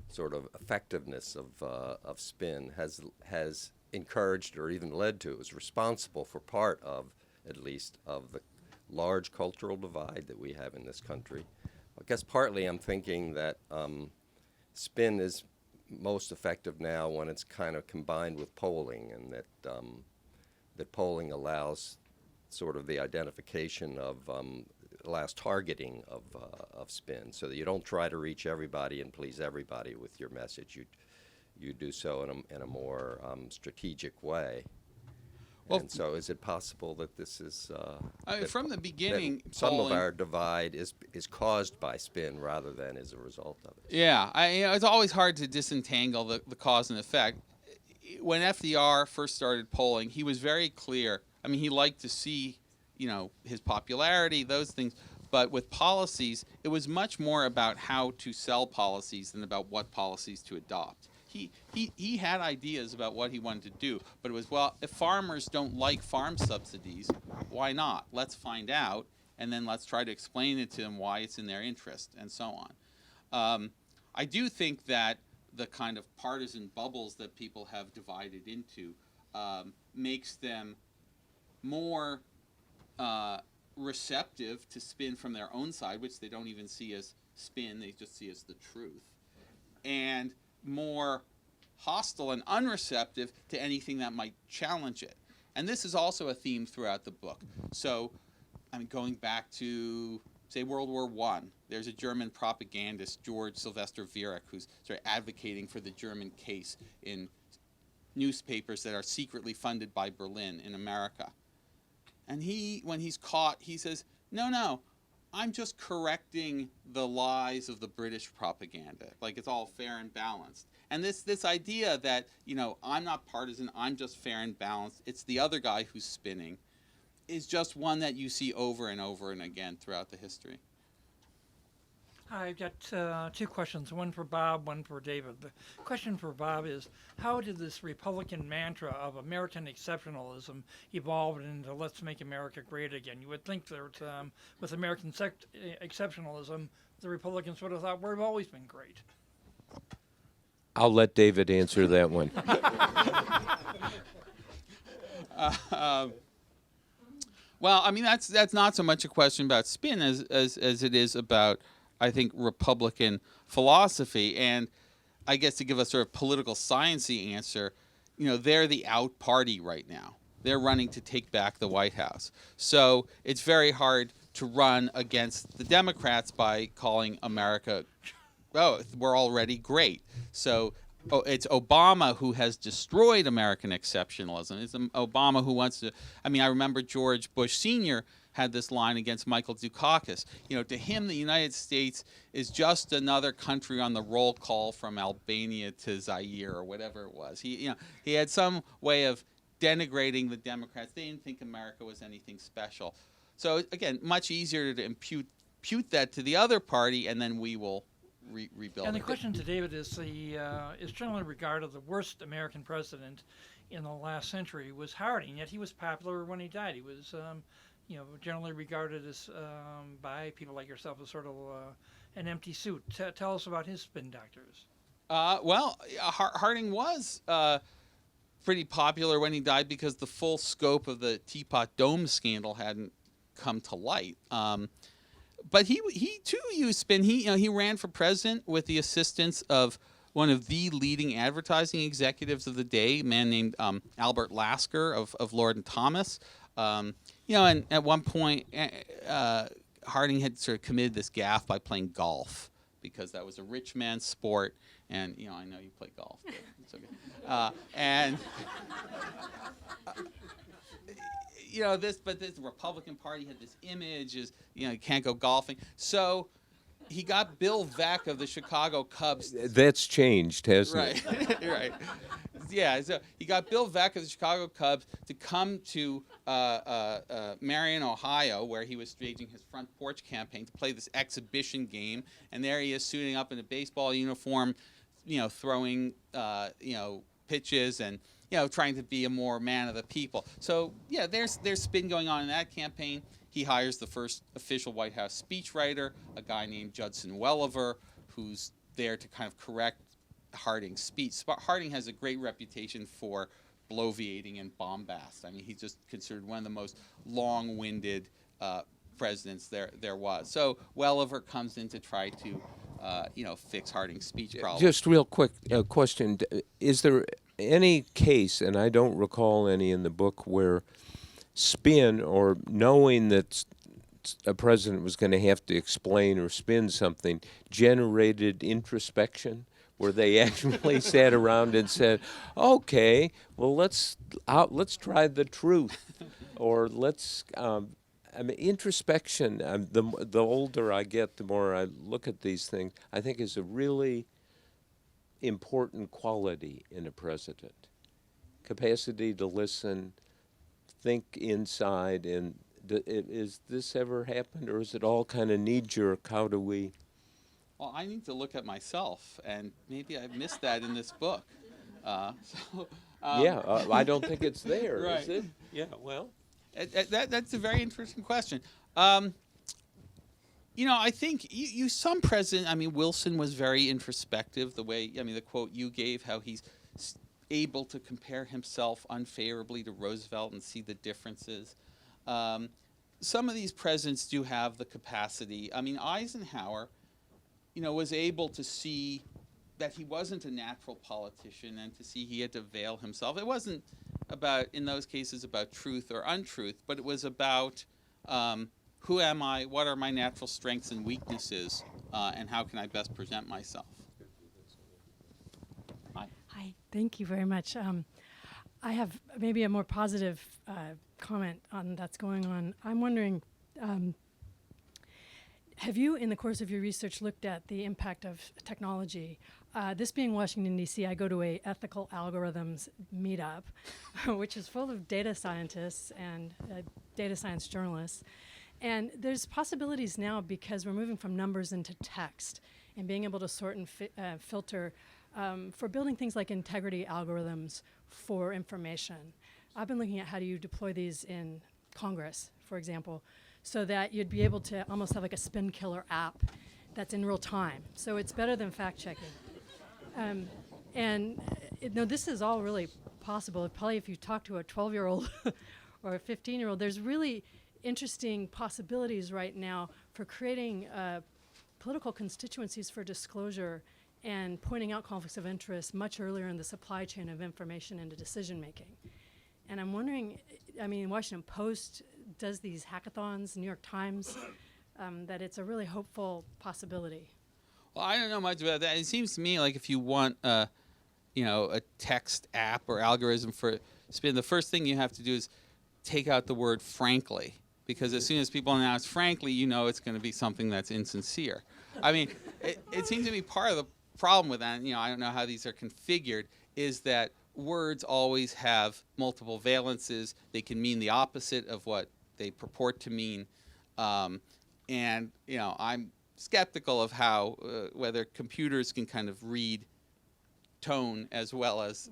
S5: sort of effectiveness of spin has encouraged or even led to, is responsible for part of, at least, of the large cultural divide that we have in this country? I guess partly I'm thinking that spin is most effective now when it's kind of combined with polling, and that polling allows sort of the identification of allows targeting of spin, so that you don't try to reach everybody and please everybody with your message. You do so in a more strategic way.
S3: Well,
S5: and so is it possible that this is
S3: from the beginning,
S5: some
S3: polling,
S5: of our divide is caused by spin rather than as a result of it?
S3: Yeah, it's always hard to disentangle the cause and effect. When FDR first started polling, he was very clear. I mean, he liked to see, his popularity, those things. But with policies, it was much more about how to sell policies than about what policies to adopt. He had ideas about what he wanted to do, but it was, well, if farmers don't like farm subsidies, Why not? Let's find out, and then let's try to explain it to them why it's in their interest, and so on. I do think that the kind of partisan bubbles that people have divided into makes them more receptive to spin from their own side, which they don't even see as spin, they just see as the truth, and more hostile and unreceptive to anything that might challenge it. And this is also a theme throughout the book. So, I mean, going back to, say, World War I, there's a German propagandist, George Sylvester Viereck, who's sort of advocating for the German case in newspapers that are secretly funded by Berlin in America. And when he's caught, he says, no, I'm just correcting the lies of the British propaganda. Like, it's all fair and balanced. And this idea that, I'm not partisan, I'm just fair and balanced, it's the other guy who's spinning, is just one that you see over and over and again throughout the history.
S6: I've got two questions, one for Bob, one for David. The question for Bob is, how did this Republican mantra of American exceptionalism evolve into let's make America great again? You would think that with American exceptionalism, the Republicans would have thought we've always been great.
S2: I'll let David answer that one.
S3: Well, I mean, that's not so much a question about spin as it is about, I think, Republican philosophy. And I guess to give a sort of political sciencey answer, they're the out party right now. They're running to take back the White House. So it's very hard to run against the Democrats by calling America, we're already great. So it's Obama who has destroyed American exceptionalism. It's Obama who wants to, I remember George Bush Sr. had this line against Michael Dukakis. To him, the United States is just another country on the roll call from Albania to Zaire or whatever it was. He had some way of denigrating the Democrats. They didn't think America was anything special. So again, much easier to impute that to the other party, and then we will rebuild.
S6: And the question to David is, is generally regarded the worst American president in the last century was Harding. Yet he was popular when he died. He was generally regarded as by people like yourself as sort of an empty suit. Tell us about his spin doctors.
S3: Harding was pretty popular when he died because the full scope of the Teapot Dome scandal hadn't come to light. But he too used spin. He ran for president with the assistance of one of the leading advertising executives of the day, a man named Albert Lasker of Lord and Thomas. And at one point, Harding had sort of committed this gaffe by playing golf because that was a rich man's sport. And I know you play golf, but it's okay. This Republican Party had this image is, you can't go golfing. So he got Bill Veeck of the Chicago Cubs.
S2: That's changed, hasn't it?
S3: Right, right. Yeah, so he got Bill Veeck of the Chicago Cubs to come to Marion, Ohio, where he was staging his front porch campaign to play this exhibition game. And there he is suiting up in a baseball uniform, throwing, pitches and, trying to be a more man of the people. So, yeah, there's spin going on in that campaign. He hires the first official White House speechwriter, a guy named Judson Welliver, who's there to kind of correct Harding's speech. Harding has a great reputation for bloviating and bombast. He's just considered one of the most long-winded presidents there was. So Welliver comes in to try to, fix Harding's speech problem.
S2: Just real quick question. Is there any case, and I don't recall any in the book, where spin or knowing that a president was going to have to explain or spin something generated introspection, where they actually sat around and said, okay, well, let's try the truth, or let's introspection, the older I get, the more I look at these things, I think is a really important quality in a president. Capacity to listen, think inside, and is this ever happened, or is it all kind of knee-jerk? How do we?
S3: Well, I need to look at myself, and maybe I've missed that in this book.
S2: I don't think it's there,
S3: right.
S2: is it? Yeah, well.
S3: That's a very interesting question. I think some president. I mean, Wilson was very introspective. The way, the quote you gave, how he's able to compare himself unfavorably to Roosevelt and see the differences. Some of these presidents do have the capacity. I mean, Eisenhower, was able to see that he wasn't a natural politician and to see he had to veil himself. It wasn't about, in those cases, about truth or untruth, but it was about who am I, what are my natural strengths and weaknesses, and how can I best present myself.
S7: Hi, thank you very much. I have maybe a more positive comment on that's going on. I'm wondering, have you, in the course of your research, looked at the impact of technology? This being Washington, D.C., I go to a ethical algorithms meetup, which is full of data scientists and data science journalists. And there's possibilities now because we're moving from numbers into text and being able to sort and filter for building things like integrity algorithms for information. I've been looking at how do you deploy these in Congress, for example, so that you'd be able to almost have like a spin killer app that's in real time. So it's better than fact checking. This is all really possible. Probably if you talk to a 12-year-old or a 15-year-old, there's really interesting possibilities right now for creating political constituencies for disclosure and pointing out conflicts of interest much earlier in the supply chain of information into decision making. And I'm wondering, Washington Post does these hackathons, New York Times, that it's a really hopeful possibility.
S3: Well, I don't know much about that. It seems to me like if you want, a text app or algorithm for spin, the first thing you have to do is take out the word frankly, because as soon as people announce frankly, it's going to be something that's insincere. I mean, it seems to be part of the problem with that. I don't know how these are configured, is that words always have multiple valences. They can mean the opposite of what they purport to mean. I'm skeptical of how whether computers can kind of read tone as well as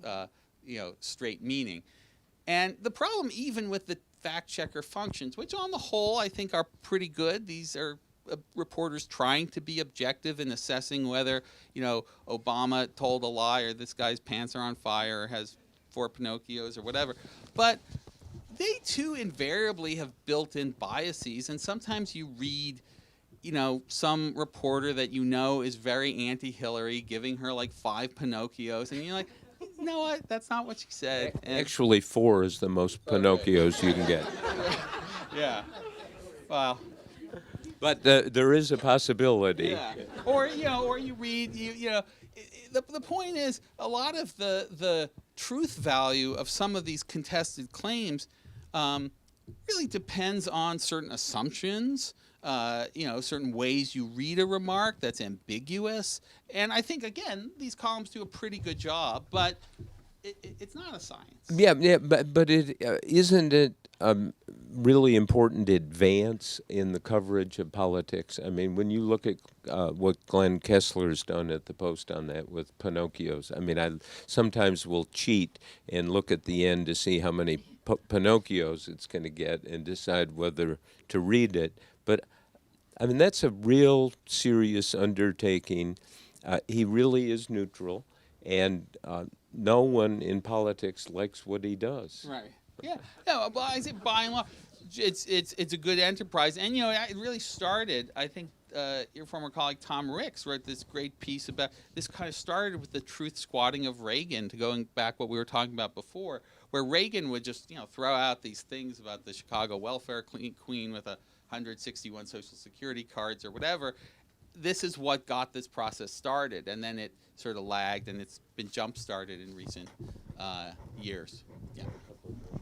S3: straight meaning. And the problem even with the fact checker functions, which on the whole I think are pretty good. These are reporters trying to be objective in assessing whether Obama told a lie or this guy's pants are on fire or has 4 Pinocchios or whatever. But they too invariably have built-in biases, and sometimes you read some reporter that is very anti-Hillary giving her like 5 Pinocchios, and you're like, you know what, that's not what she said. And
S2: Actually, 4 is the most Pinocchios you can get.
S3: yeah. Well.
S2: But there is a possibility.
S3: Yeah. Or you read the point is a lot of the truth value of some of these contested claims really depends on certain assumptions, certain ways you read a remark that's ambiguous. And I think again these columns do a pretty good job, but it's not a science.
S2: Yeah, but it isn't it really important advance in the coverage of politics. I mean, when you look at what Glenn Kessler's done at the Post on that with Pinocchios, I sometimes will cheat and look at the end to see how many Pinocchios it's going to get and decide whether to read it. But that's a real serious undertaking. He really is neutral, and no one in politics likes what he does.
S3: Right. Yeah. No, but I say by and large, it's a good enterprise, and it really started. I think your former colleague Tom Ricks wrote this great piece about this. Kind of started with the truth squatting of Reagan, to going back what we were talking about before, where Reagan would just throw out these things about the Chicago welfare queen with 161 Social Security cards or whatever. This is what got this process started, and then it sort of lagged, and it's been jump-started in recent years. Yeah.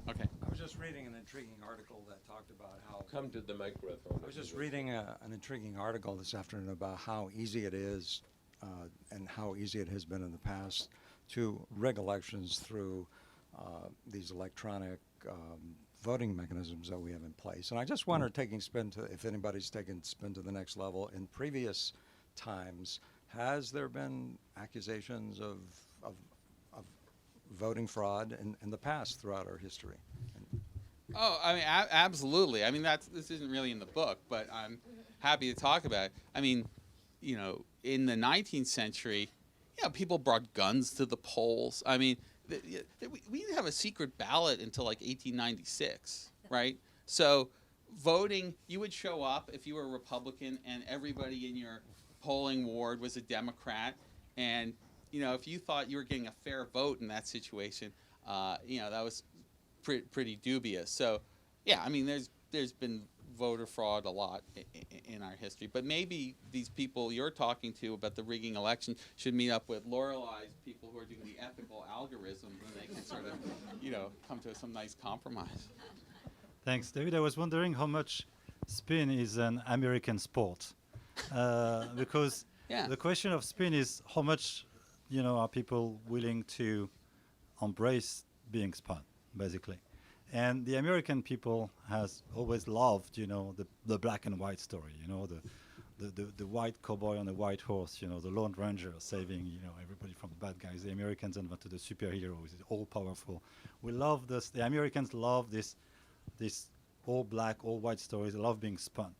S3: Okay.
S8: I was just reading an intriguing article that talked about how...
S2: Come to the microphone.
S8: I was just reading an intriguing article this afternoon about how easy it is and how easy it has been in the past to rig elections through these electronic voting mechanisms that we have in place. And I just wonder, if anybody's taken spin to the next level, in previous times, has there been accusations of voting fraud in the past throughout our history?
S3: Oh, I mean, absolutely. I mean, this isn't really in the book, but I'm happy to talk about it. I mean, in the 19th century, people brought guns to the polls. I mean, we didn't have a secret ballot until like 1896, right? So voting, you would show up if you were a Republican and everybody in your polling ward was a Democrat. And, if you thought you were getting a fair vote in that situation, that was pretty dubious. So, yeah, I mean, there's been voter fraud a lot in our history. But maybe these people you're talking to about the rigging election should meet up with Lorelei's people who are doing the ethical algorithm, and they can sort of, come to some nice compromise.
S9: Thanks, David. I was wondering how much spin is an American sport, because the question of spin is how much, are people willing to embrace being spun, basically. And the American people has always loved, the black and white story, the white cowboy on the white horse, the Lone Ranger saving, everybody from the bad guys. The Americans invented the superhero, who is all powerful. We love this. The Americans love this all black, all white stories. They love being spun.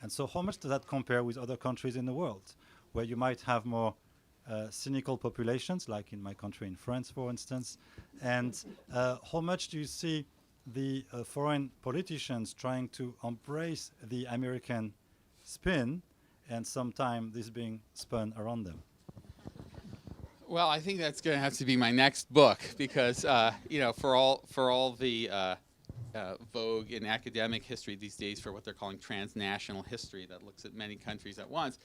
S9: And so how much does that compare with other countries in the world, where you might have more cynical populations, like in my country, in France, for instance? And how much do you see the foreign politicians trying to embrace the American spin, and sometimes this being spun around them?
S3: Well, I think that's going to have to be my next book, because for all the vogue in academic history these days for what they're calling transnational history that looks at many countries at once,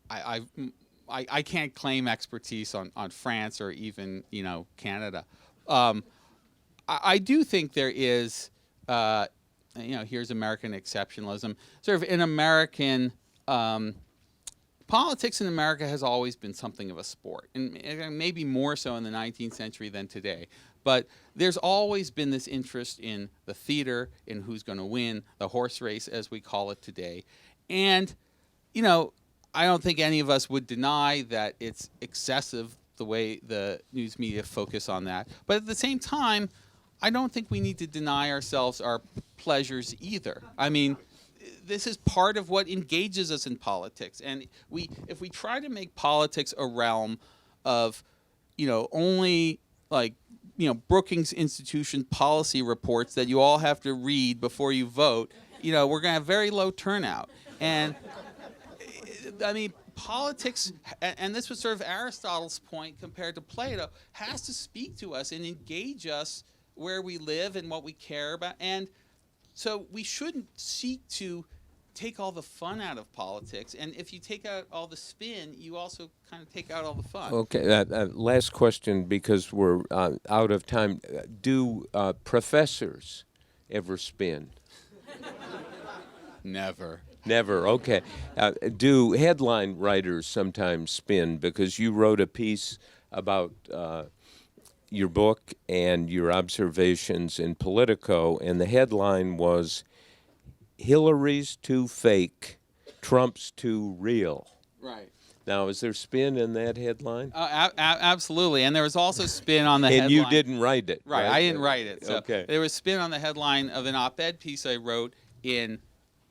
S3: I can't claim expertise on France or even Canada. I do think there is, here's American exceptionalism, sort of in American. Politics in America has always been something of a sport, and maybe more so in the 19th century than today. But there's always been this interest in the theater, in who's going to win, the horse race, as we call it today. And, I don't think any of us would deny that it's excessive the way the news media focus on that. But at the same time, I don't think we need to deny ourselves our pleasures either. I mean, this is part of what engages us in politics. And if we try to make politics a realm of, only like, Brookings Institution policy reports that you all have to read before you vote, we're going to have very low turnout. And I mean, politics, and this was sort of Aristotle's point compared to Plato, has to speak to us and engage us where we live and what we care about. And so we shouldn't seek to take all the fun out of politics. And if you take out all the spin, you also kind of take out all the fun.
S2: Okay, last question, because we're out of time. Do professors ever spin?
S3: Never.
S2: Never, okay. Do headline writers sometimes spin? Because you wrote a piece about your book and your observations in Politico, and the headline was, "Hillary's too fake, Trump's too real."
S3: Right.
S2: Now, is there spin in that headline?
S3: Absolutely. And there was also spin on the headline.
S2: And you didn't write it,
S3: right? I didn't write it. So
S2: okay.
S3: There was spin on the headline of an op-ed piece I wrote in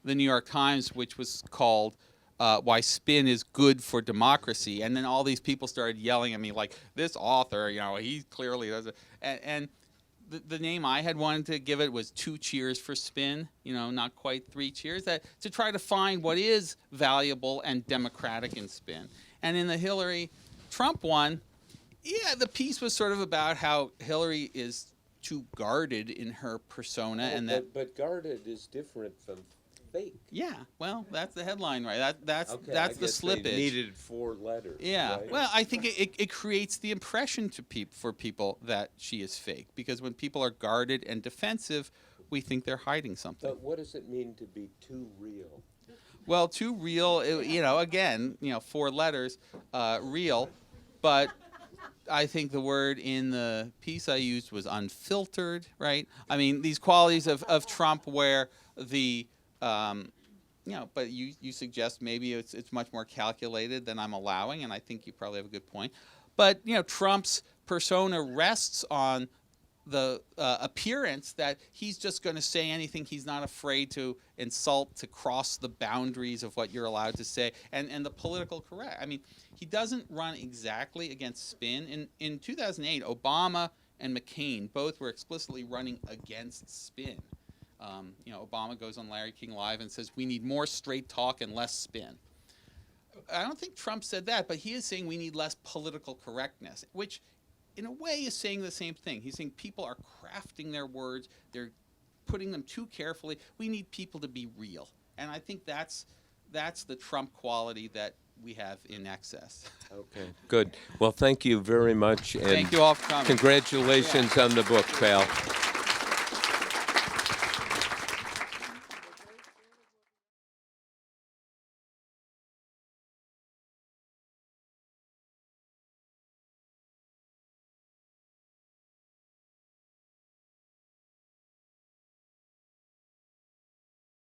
S3: the New York Times, which was called "Why Spin is Good for Democracy." And then all these people started yelling at me like, this author, he clearly doesn't. And the name I had wanted to give it was 2 Cheers for Spin, not quite 3 cheers, to try to find what is valuable and democratic in spin. And in the Hillary-Trump one, the piece was sort of about how Hillary is too guarded in her persona.
S2: But guarded is different from fake.
S3: Yeah, well, that's the headline, right? That's the slippage.
S2: They needed 4 letters.
S3: Yeah,
S2: right?
S3: well, I think it creates the impression for people that she is fake, because when people are guarded and defensive, we think they're hiding something.
S2: But what does it mean to be too real?
S3: Well, too real, again, 4 letters, real, but I think the word in the piece I used was unfiltered, right? I mean, these qualities of Trump where the but you suggest maybe it's much more calculated than I'm allowing, and I think you probably have a good point. But Trump's persona rests on appearance that he's just going to say anything. He's not afraid to insult, to cross the boundaries of what you're allowed to say, and the political correct. I mean, he doesn't run exactly against spin. In 2008, Obama and McCain both were explicitly running against spin. Obama goes on Larry King Live and says, we need more straight talk and less spin. I don't think Trump said that, but he is saying we need less political correctness, which in a way is saying the same thing. He's saying people are crafting their words, they're putting them too carefully. We need people to be real. And I think that's the Trump quality that we have in excess.
S2: Okay, good. Well, thank you very much. And
S3: thank you all for coming.
S2: Congratulations on the book, pal.